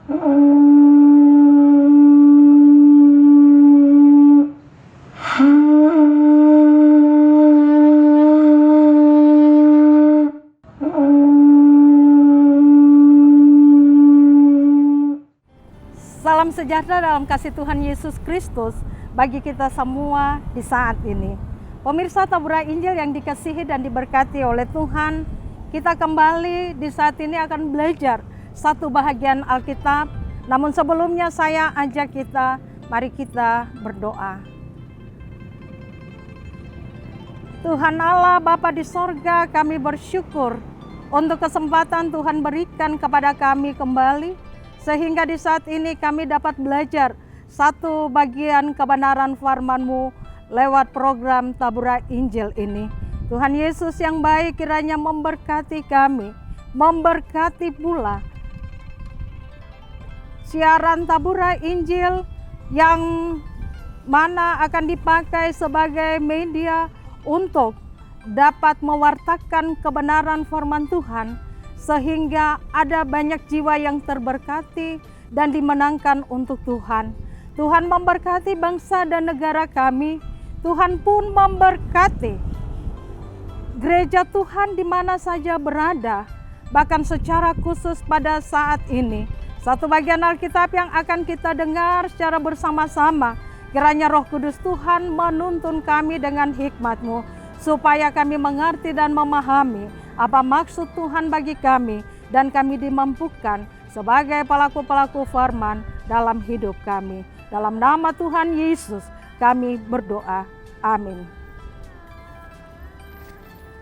Salam sejahtera dalam kasih Tuhan Yesus Kristus bagi kita semua di saat ini. Pemirsa Tabura Injil yang dikasihi dan diberkati oleh Tuhan, kita kembali di saat ini akan belajar satu bahagian Alkitab. Namun sebelumnya saya ajak kita, mari kita berdoa. Tuhan Allah Bapa di sorga, kami bersyukur untuk kesempatan Tuhan berikan kepada kami kembali, sehingga di saat ini kami dapat belajar satu bagian kebenaran firman-Mu lewat program Tabura Injil ini. Tuhan Yesus yang baik kiranya memberkati kami, memberkati pula siaran Tabura Injil yang mana akan dipakai sebagai media untuk dapat mewartakan kebenaran firman Tuhan, sehingga ada banyak jiwa yang terberkati dan dimenangkan untuk Tuhan. Tuhan memberkati bangsa dan negara kami. Tuhan pun memberkati gereja Tuhan di mana saja berada, bahkan secara khusus pada saat ini. Satu bagian Alkitab yang akan kita dengar secara bersama-sama. Kiranya Roh Kudus Tuhan menuntun kami dengan hikmat-Mu, supaya kami mengerti dan memahami apa maksud Tuhan bagi kami, dan kami dimampukan sebagai pelaku-pelaku firman dalam hidup kami. Dalam nama Tuhan Yesus kami berdoa. Amin.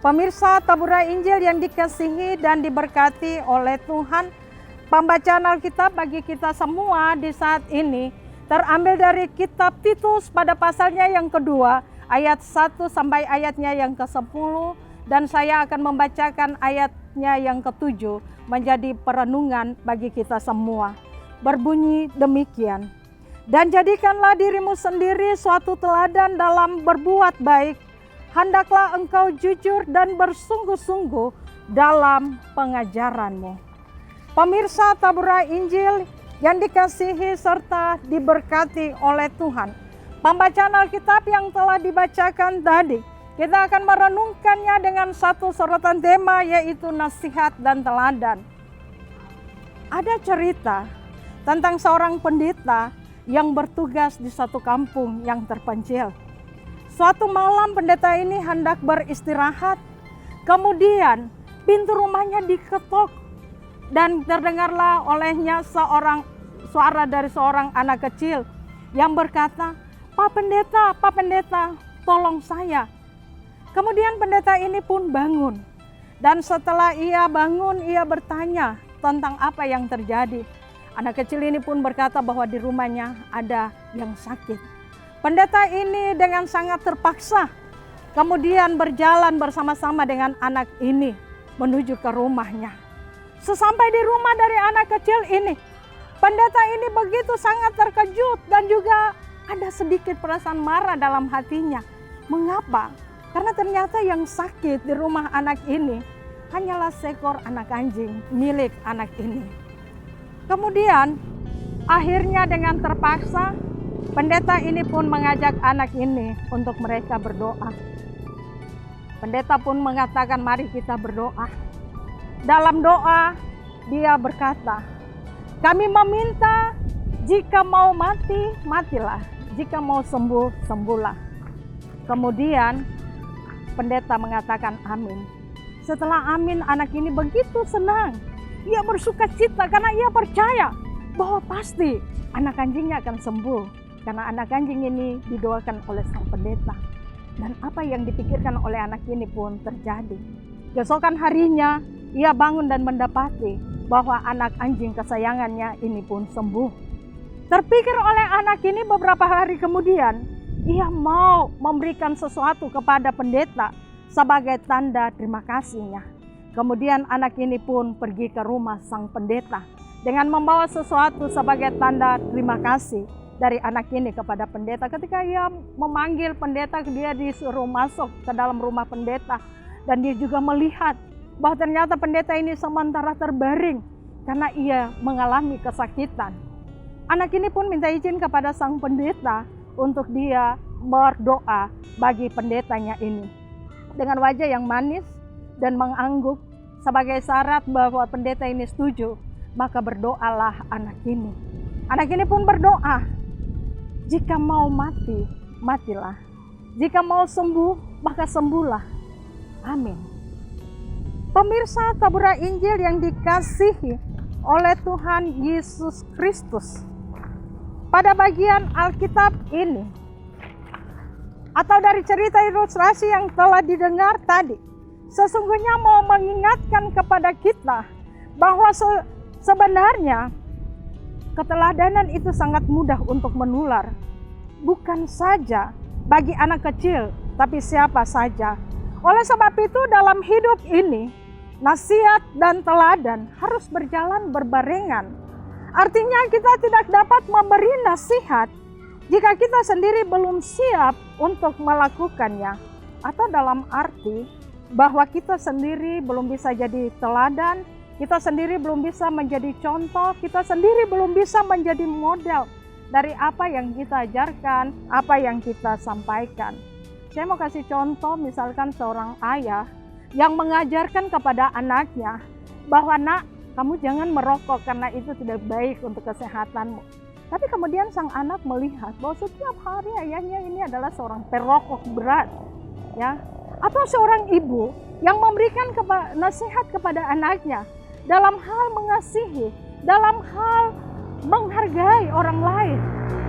Pemirsa Tabura Injil yang dikasihi dan diberkati oleh Tuhan, pembacaan Alkitab bagi kita semua di saat ini terambil dari kitab Titus pada pasalnya yang kedua, ayat 1 sampai ayatnya yang ke-10. Dan saya akan membacakan ayatnya yang ke-7 menjadi perenungan bagi kita semua. Berbunyi demikian. Dan jadikanlah dirimu sendiri suatu teladan dalam berbuat baik. Hendaklah engkau jujur dan bersungguh-sungguh dalam pengajaranmu. Pemirsa Tabura Injil yang dikasihi serta diberkati oleh Tuhan. Pembacaan Alkitab yang telah dibacakan tadi, kita akan merenungkannya dengan satu sorotan tema, yaitu nasihat dan teladan. Ada cerita tentang seorang pendeta yang bertugas di satu kampung yang terpencil. Suatu malam pendeta ini hendak beristirahat. Kemudian pintu rumahnya diketok dan terdengarlah olehnya suara dari seorang anak kecil yang berkata, Pak Pendeta, tolong saya." Kemudian pendeta ini pun bangun, dan setelah ia bangun, ia bertanya tentang apa yang terjadi. Anak kecil ini pun berkata bahwa di rumahnya ada yang sakit. Pendeta ini dengan sangat terpaksa kemudian berjalan bersama-sama dengan anak ini menuju ke rumahnya. Sesampai di rumah dari anak kecil ini, pendeta ini begitu sangat terkejut dan juga ada sedikit perasaan marah dalam hatinya. Mengapa? Karena ternyata yang sakit di rumah anak ini hanyalah seekor anak anjing milik anak ini. Kemudian akhirnya dengan terpaksa pendeta ini pun mengajak anak ini untuk mereka berdoa. Pendeta pun mengatakan, mari kita berdoa. Dalam doa dia berkata, kami meminta jika mau mati, matilah. Jika mau sembuh, sembuhlah. Kemudian pendeta mengatakan amin. Setelah amin, anak ini begitu senang. Ia bersuka cita karena ia percaya bahwa pasti anak anjingnya akan sembuh. Karena anak anjing ini didoakan oleh sang pendeta. Dan apa yang dipikirkan oleh anak ini pun terjadi. Keesokan harinya, ia bangun dan mendapati bahwa anak anjing kesayangannya ini pun sembuh. Terpikir oleh anak ini beberapa hari kemudian, ia mau memberikan sesuatu kepada pendeta sebagai tanda terima kasihnya. Kemudian anak ini pun pergi ke rumah sang pendeta dengan membawa sesuatu sebagai tanda terima kasih dari anak ini kepada pendeta. Ketika ia memanggil pendeta, dia disuruh masuk ke dalam rumah pendeta. Dan dia juga melihat bahwa ternyata pendeta ini sementara terbaring karena ia mengalami kesakitan. Anak ini pun minta izin kepada sang pendeta untuk dia berdoa bagi pendetanya ini. Dengan wajah yang manis dan mengangguk sebagai syarat bahwa pendeta ini setuju, maka berdoalah anak ini. Anak ini pun berdoa, jika mau mati, matilah. Jika mau sembuh, maka sembuhlah. Amin. Pemirsa Tabura Injil yang dikasihi oleh Tuhan Yesus Kristus, pada bagian Alkitab ini, atau dari cerita ilustrasi yang telah didengar tadi, sesungguhnya mau mengingatkan kepada kita bahwa sebenarnya keteladanan itu sangat mudah untuk menular. Bukan saja bagi anak kecil, tapi siapa saja. Oleh sebab itu dalam hidup ini, nasihat dan teladan harus berjalan berbarengan. Artinya kita tidak dapat memberi nasihat jika kita sendiri belum siap untuk melakukannya. Atau dalam arti bahwa kita sendiri belum bisa jadi teladan, kita sendiri belum bisa menjadi contoh, kita sendiri belum bisa menjadi model dari apa yang kita ajarkan, apa yang kita sampaikan. Saya mau kasih contoh, misalkan seorang ayah yang mengajarkan kepada anaknya bahwa, nak, kamu jangan merokok karena itu tidak baik untuk kesehatanmu. Tapi kemudian sang anak melihat bahwa setiap hari ayahnya ini adalah seorang perokok berat, ya. Atau seorang ibu yang memberikan nasihat kepada anaknya dalam hal mengasihi, dalam hal menghargai orang lain.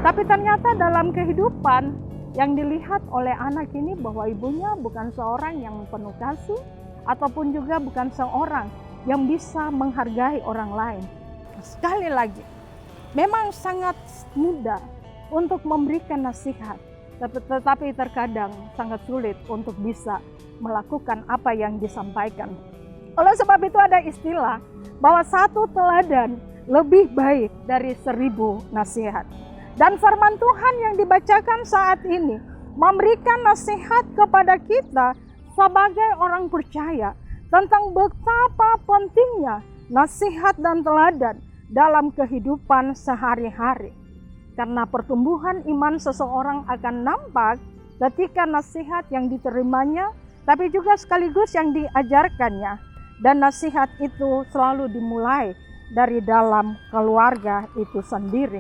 Tapi ternyata dalam kehidupan yang dilihat oleh anak ini bahwa ibunya bukan seorang yang penuh kasih, ataupun juga bukan seorang yang bisa menghargai orang lain. Sekali lagi, memang sangat mudah untuk memberikan nasihat, tetapi terkadang sangat sulit untuk bisa melakukan apa yang disampaikan. Oleh sebab itu ada istilah bahwa satu teladan lebih baik dari 1000 nasihat. Dan firman Tuhan yang dibacakan saat ini memberikan nasihat kepada kita sebagai orang percaya tentang betapa pentingnya nasihat dan teladan dalam kehidupan sehari-hari. Karena pertumbuhan iman seseorang akan nampak ketika nasihat yang diterimanya, tapi juga sekaligus yang diajarkannya. Dan nasihat itu selalu dimulai dari dalam keluarga itu sendiri.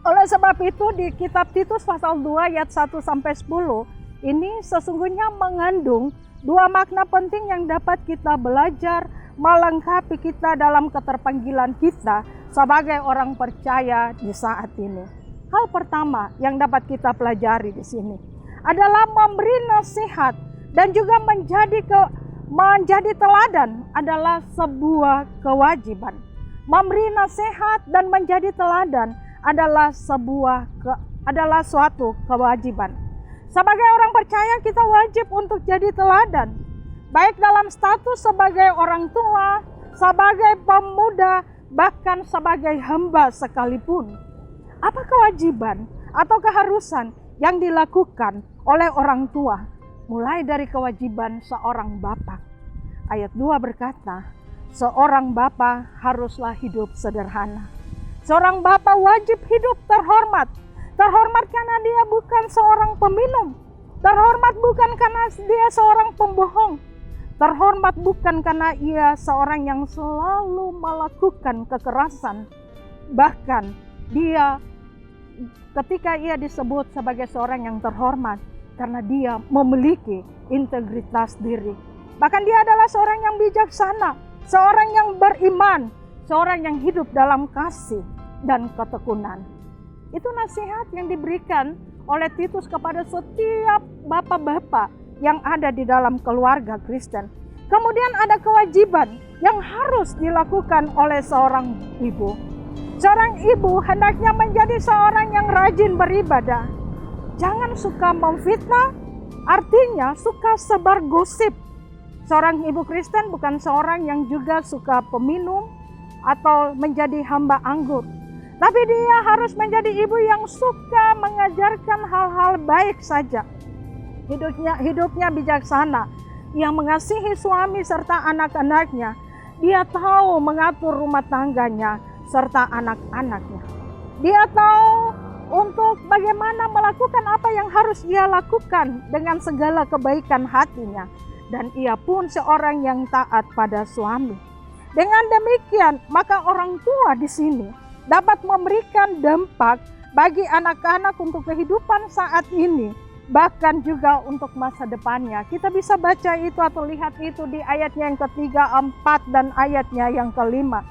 Oleh sebab itu di kitab Titus pasal 2 ayat 1-10 ini sesungguhnya mengandung 2 makna penting yang dapat kita belajar melengkapi kita dalam keterpanggilan kita sebagai orang percaya di saat ini. Hal pertama yang dapat kita pelajari di sini adalah memberi nasihat dan juga menjadi teladan adalah sebuah kewajiban. Memberi nasihat dan menjadi teladan adalah suatu kewajiban. Sebagai orang percaya kita wajib untuk jadi teladan, baik dalam status sebagai orang tua, sebagai pemuda, bahkan sebagai hamba sekalipun. Apa kewajiban atau keharusan yang dilakukan oleh orang tua? Mulai dari kewajiban seorang bapa. Ayat 2 berkata, seorang bapa haruslah hidup sederhana. Seorang bapa wajib hidup terhormat. Terhormat karena dia bukan seorang peminum. Terhormat bukan karena dia seorang pembohong. Terhormat bukan karena ia seorang yang selalu melakukan kekerasan. Bahkan dia ketika ia disebut sebagai seorang yang terhormat karena dia memiliki integritas diri. Bahkan dia adalah seorang yang bijaksana, seorang yang beriman, seorang yang hidup dalam kasih dan ketekunan. Itu nasihat yang diberikan oleh Titus kepada setiap bapak-bapak yang ada di dalam keluarga Kristen. Kemudian ada kewajiban yang harus dilakukan oleh seorang ibu. Seorang ibu hendaknya menjadi seorang yang rajin beribadah. Jangan suka memfitnah, artinya suka sebar gosip. Seorang ibu Kristen bukan seorang yang juga suka peminum atau menjadi hamba anggur. Tapi dia harus menjadi ibu yang suka mengajarkan hal-hal baik saja. Hidupnya bijaksana, yang mengasihi suami serta anak-anaknya, Dia tahu mengatur rumah tangganya serta anak-anaknya. Dia tahu untuk bagaimana melakukan apa yang harus ia lakukan dengan segala kebaikan hatinya. Dan ia pun seorang yang taat pada suami. Dengan demikian, maka orang tua di sini dapat memberikan dampak bagi anak-anak untuk kehidupan saat ini, bahkan juga untuk masa depannya. Kita bisa baca itu atau lihat itu di ayatnya yang ketiga, 4, dan ayatnya yang kelima.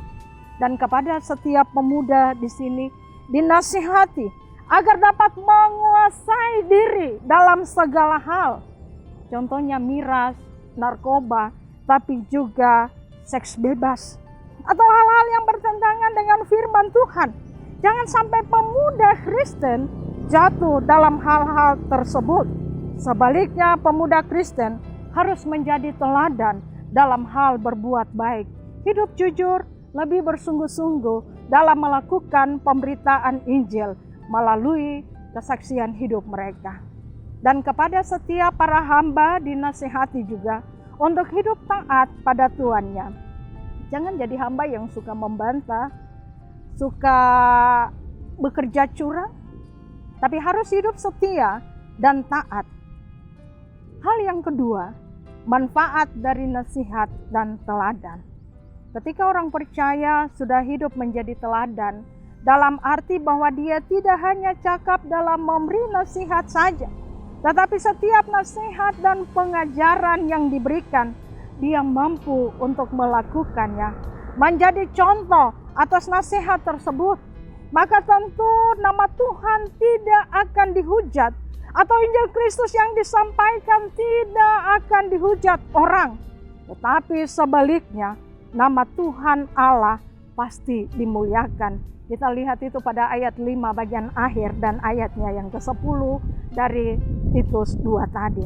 Dan kepada setiap pemuda di sini dinasihati agar dapat menguasai diri dalam segala hal. Contohnya miras, narkoba, tapi juga seks bebas. Atau hal-hal yang bertentangan dengan firman Tuhan. Jangan sampai pemuda Kristen jatuh dalam hal-hal tersebut. Sebaliknya, pemuda Kristen harus menjadi teladan dalam hal berbuat baik. Hidup jujur, lebih bersungguh-sungguh dalam melakukan pemberitaan Injil melalui kesaksian hidup mereka. Dan kepada setiap para hamba dinasihati juga untuk hidup taat pada tuannya. Jangan jadi hamba yang suka membantah, suka bekerja curang, tapi harus hidup setia dan taat. Hal yang kedua, manfaat dari nasihat dan teladan. Ketika orang percaya sudah hidup menjadi teladan, dalam arti bahwa dia tidak hanya cakap dalam memberi nasihat saja, tetapi setiap nasihat dan pengajaran yang diberikan, dia mampu untuk melakukannya, menjadi contoh atas nasihat tersebut. Maka tentu nama Tuhan tidak akan dihujat, atau Injil Kristus yang disampaikan tidak akan dihujat orang. Tetapi sebaliknya, nama Tuhan Allah pasti dimuliakan. Kita lihat itu pada ayat 5 bagian akhir dan ayatnya yang ke-10 dari Titus 2 tadi.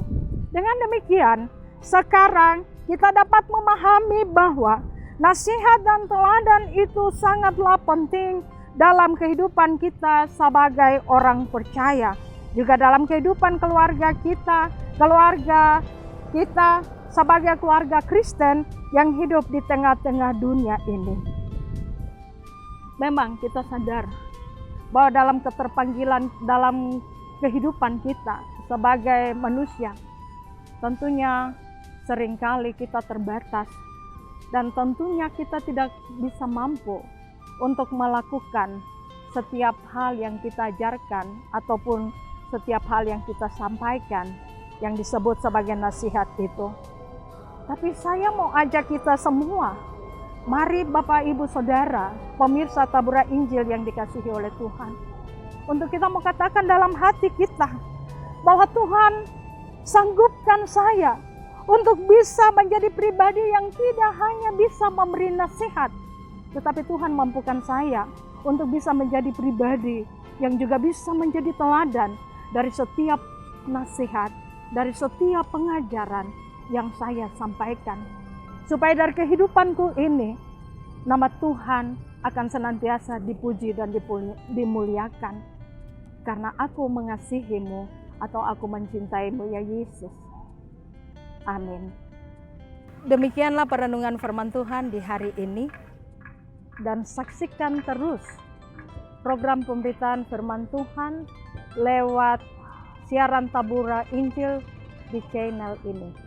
Dengan demikian, sekarang kita dapat memahami bahwa nasihat dan teladan itu sangatlah penting dalam kehidupan kita sebagai orang percaya. Juga dalam kehidupan keluarga kita sebagai keluarga Kristen yang hidup di tengah-tengah dunia ini. Memang kita sadar bahwa dalam keterpanggilan, dalam kehidupan kita sebagai manusia, tentunya seringkali kita terbatas dan tentunya kita tidak bisa mampu untuk melakukan setiap hal yang kita ajarkan ataupun setiap hal yang kita sampaikan yang disebut sebagai nasihat itu. Tapi saya mau ajak kita semua, mari Bapak Ibu Saudara, pemirsa Tabura Injil yang dikasihi oleh Tuhan, untuk kita mengatakan dalam hati kita bahwa Tuhan sanggupkan saya untuk bisa menjadi pribadi yang tidak hanya bisa memberi nasihat, tetapi Tuhan mampukan saya untuk bisa menjadi pribadi yang juga bisa menjadi teladan dari setiap nasihat, dari setiap pengajaran yang saya sampaikan. Supaya dari kehidupanku ini, nama Tuhan akan senantiasa dipuji dan dimuliakan. Karena aku mengasihimu atau aku mencintaimu ya Yesus. Amin. Demikianlah perenungan firman Tuhan di hari ini. Dan saksikan terus program pemberitaan firman Tuhan lewat siaran Tabura Injil di channel ini.